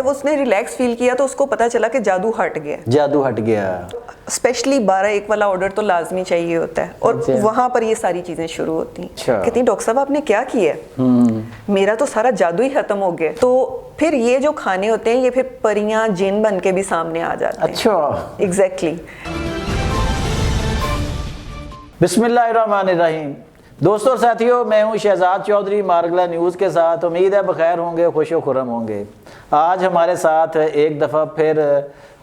جب اس نے relax feel کیا تو اس کو پتا چلا کہ جادو ہٹ گیا. جادو ہٹ گیا. اسپیشلی 12-1 والا آرڈر تو لازمی چاہیے ہوتا ہے, اور وہاں پر یہ ساری چیزیں شروع ہوتی ہیں. کہتی ہیں ڈاکٹر صاحب آپ نے کیا کیا ہے, میرا تو سارا جادو ہی ختم ہو گیا. تو پھر یہ جو کھانے ہوتے ہیں یہ پھر پریاں جن بن کے بھی سامنے آ جاتے ہیں. اچھا, ایگزیکٹلی. بسم اللہ الرحمن الرحیم. دوستوں اور ساتھیوں, میں ہوں شہزاد چودھری مارگلہ نیوز کے ساتھ. امید ہے بخیر ہوں گے, خوش و خرم ہوں گے. آج ہمارے ساتھ ایک دفعہ پھر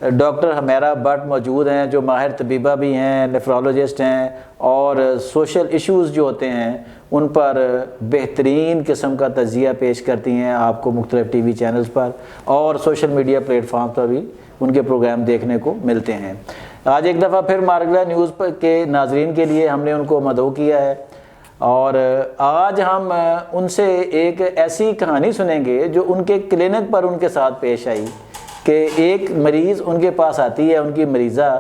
ڈاکٹر حمیرہ بٹ موجود ہیں, جو ماہر طبیبہ بھی ہیں, نیفرولوجسٹ ہیں, اور سوشل ایشوز جو ہوتے ہیں ان پر بہترین قسم کا تجزیہ پیش کرتی ہیں آپ کو مختلف ٹی وی چینلز پر اور سوشل میڈیا پلیٹ فارم پر بھی ان کے پروگرام دیکھنے کو ملتے ہیں. آج ایک دفعہ پھر مارگلہ نیوز کے ناظرین کے لیے ہم نے ان کو مدعو کیا ہے, اور آج ہم ان سے ایک ایسی کہانی سنیں گے جو ان کے کلینک پر ان کے ساتھ پیش آئی, کہ ایک مریض ان کے پاس آتی ہے, ان کی مریضہ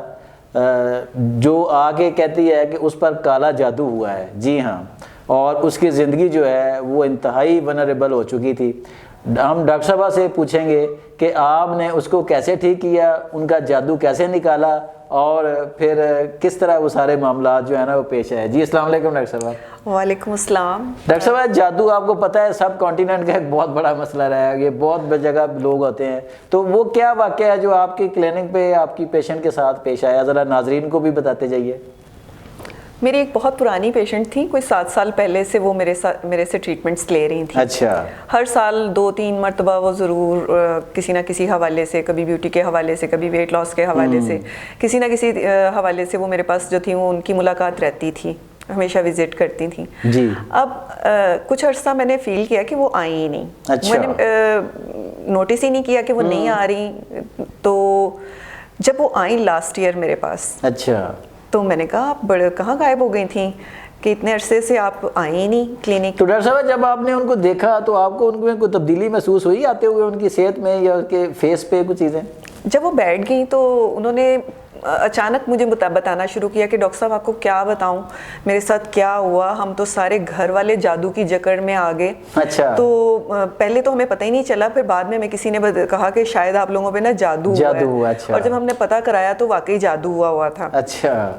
جو آ کے کہتی ہے کہ اس پر کالا جادو ہوا ہے. جی ہاں, اور اس کی زندگی جو ہے وہ انتہائی ونریبل ہو چکی تھی. ہم ڈاکٹر صاحبہ سے پوچھیں گے کہ آپ نے اس کو کیسے ٹھیک کیا, ان کا جادو کیسے نکالا, اور پھر کس طرح وہ سارے معاملات جو ہے نا وہ پیش آئے. جی السلام علیکم ڈاکٹر صاحب. وعلیکم السلام. ڈاکٹر صاحب, جادو آپ کو پتہ ہے سب کانٹیننٹ کا ایک بہت بڑا مسئلہ رہا ہے, یہ بہت جگہ لوگ ہوتے ہیں, تو وہ کیا واقعہ ہے جو آپ کی کلینک پہ آپ کی پیشنٹ کے ساتھ پیش آیا, ذرا ناظرین کو بھی بتاتے جائیے. میری ایک بہت پرانی پیشنٹ تھی, کوئی 7 سال پہلے سے وہ میرے سے ٹریٹمنٹس لے رہی تھیں. اچھا. ہر سال 2-3 مرتبہ وہ ضرور کسی نہ کسی حوالے سے, کبھی بیوٹی کے حوالے سے, کبھی ویٹ لاس کے حوالے سے, کسی نہ کسی حوالے سے وہ میرے پاس جو تھی وہ ان کی ملاقات رہتی تھی, ہمیشہ وزٹ کرتی تھیں. جی. اب کچھ عرصہ میں نے فیل کیا کہ وہ آئی ہی نہیں. اچھا. میں نے نوٹس ہی نہیں کیا کہ وہ نہیں آ رہی. تو جب وہ آئیں لاسٹ ایئر میرے پاس, اچھا, تو میں نے کہا آپ کہاں غائب ہو گئی تھیں کہ اتنے عرصے سے آپ آئیں ہی نہیں کلینک. تو ڈاکٹر صاحب جب آپ نے ان کو دیکھا تو آپ کو ان میں کوئی تبدیلی محسوس ہوئی آتے ہوئے ان کی صحت میں یا ان کے فیس پہ کچھ چیزیں؟ جب وہ بیٹھ گئیں تو انہوں نے اچانک مجھے بتانا شروع کیا کہ ڈاکٹر صاحب آپ کو کیا بتاؤں میرے ساتھ کیا ہوا, ہم تو سارے گھر والے جادو کی جکڑ میں آ گئے. اچھا. تو پہلے تو ہمیں پتہ ہی نہیں چلا, پھر بعد میں کسی نے کہا کہ شاید آپ لوگوں پہ نا جادو ہوا ہے. اچھا. اور جب ہم نے پتہ کرایا تو واقعی جادو ہوا تھا. اچھا.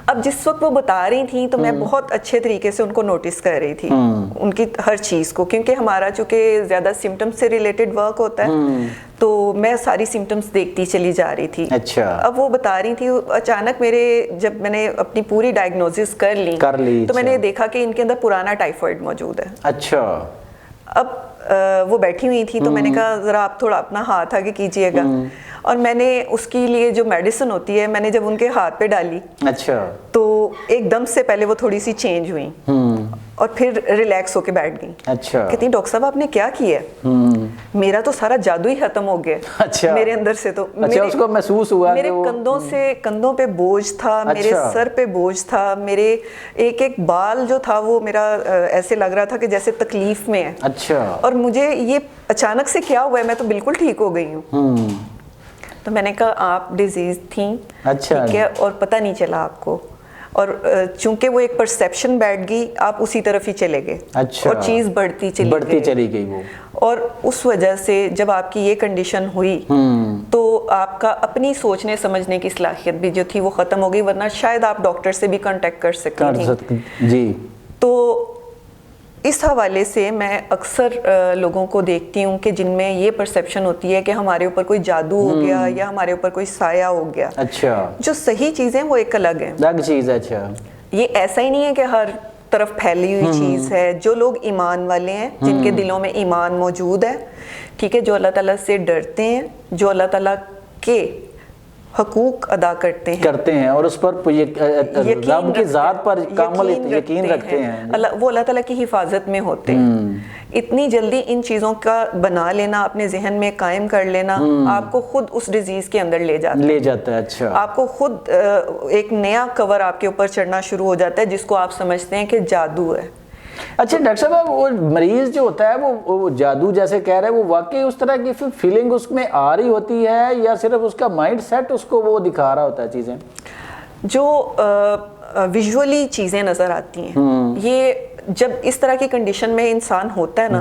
اب جس وقت وہ بتا رہی تھیں تو میں بہت اچھے طریقے سے ان کو نوٹس کر رہی تھی, ان کی ہر چیز کو, کیونکہ ہمارا چونکہ زیادہ سمٹمز سے ریلیٹڈ ورک ہوتا ہے تو میں ساری سمٹمز دیکھتی چلی جا رہی تھی. اچھا. اب وہ بتا رہی تھی, اچانک جب میں نے اپنی پوری ڈائگنوسس کر لی تو میں نے دیکھا کہ ان کے اندر پرانا ٹائیفائڈ موجود ہے. اچھا. اب وہ بیٹھی ہوئی تھی تو میں نے کہا ذرا آپ تھوڑا اپنا ہاتھ آگے کیجئے گا, اور میں نے اس کے لیے جو میڈیسن ہوتی ہے میں نے جب ان کے ہاتھ پہ ڈالی. اچھا. تو ایک دم سے پہلے وہ تھوڑی سی چینج ہوئی اور پھر ریلیکس ہو کے بیٹھ گئی. اچھا. کہتی ہیں ڈاکٹر صاحب آپ نے کیا کیا ہے, میرا تو سارا جادو ہی ختم ہو گیا. اچھا. میرے اندر سے تو اس کو محسوس ہوا میرے کندھوں پہ بوجھ تھا, میرے سر پہ بوجھ تھا, میرے ایک بال جو تھا وہ میرا ایسے لگ رہا تھا کہ جیسے تکلیف میں ہے. اچھا. اور مجھے یہ اچانک سے کیا ہوا ہے, میں تو بالکل ٹھیک ہو گئی ہوں. تو میں نے کہا آپ ڈیزیز تھیں. اچھا. ٹھیک ہے, اور پتہ نہیں چلا آپ کو, اور چونکہ وہ ایک پرسیپشن بیٹھ گئی آپ اسی طرف ہی چلے گئے. اچھا. اور چیز بڑھتی چلی گئی وہ, اور اس وجہ سے جب آپ کی یہ کنڈیشن ہوئی تو آپ کا اپنی سوچنے سمجھنے کی صلاحیت بھی جو تھی وہ ختم ہو گئی, ورنہ شاید آپ ڈاکٹر سے بھی کانٹیکٹ کر سکتی تھیں. جی. تو اس حوالے سے میں اکثر لوگوں کو دیکھتی ہوں کہ جن میں یہ پرسیپشن ہوتی ہے کہ ہمارے اوپر کوئی جادو ہو گیا یا ہمارے اوپر کوئی سایہ ہو گیا. اچھا. جو صحیح چیزیں وہ ایک الگ ہیں, الگ چیز ہے. اچھا. یہ ایسا ہی نہیں ہے کہ ہر طرف پھیلی ہوئی چیز ہے. جو لوگ ایمان والے ہیں, جن کے دلوں میں ایمان موجود ہے, ٹھیک ہے, جو اللہ تعالیٰ سے ڈرتے ہیں, جو اللہ تعالیٰ کے حقوق ادا کرتے ہیں اور اس پر رب کی ذات پر کامل یقین رکھتے ہیں, وہ اللہ تعالیٰ کی حفاظت میں ہوتے ہیں. اتنی جلدی ان چیزوں کا بنا لینا, اپنے ذہن میں قائم کر لینا, آپ کو خود اس ڈیزیز کے اندر لے جاتا ہے. اچھا. آپ کو خود ایک نیا کور آپ کے اوپر چڑھنا شروع ہو جاتا ہے جس کو آپ سمجھتے ہیں کہ جادو ہے. اچھا ڈاکٹر صاحب, وہ مریض جو ہوتا ہے وہ جادو جیسے کہہ رہے ہیں, وہ واقعی اس طرح کی فیلنگ اس میں آ رہی ہوتی ہے یا صرف اس کا مائنڈ سیٹ اس کو وہ دکھا رہا ہوتا ہے چیزیں؟ جو ویژولی چیزیں نظر آتی ہیں, یہ جب اس طرح کی کنڈیشن میں انسان ہوتا ہے نا,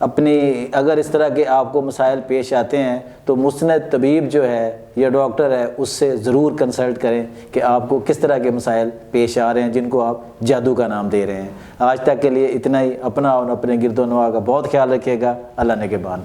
اپنی اگر اس طرح کے آپ کو مسائل پیش آتے ہیں تو مسند طبیب جو ہے یا ڈاکٹر ہے اس سے ضرور کنسلٹ کریں کہ آپ کو کس طرح کے مسائل پیش آ رہے ہیں جن کو آپ جادو کا نام دے رہے ہیں۔ آج تک کے لیے اتنا ہی۔ اپنا اور اپنے گرد و نواح کا بہت خیال رکھیے گا۔ اللہ نگہبان۔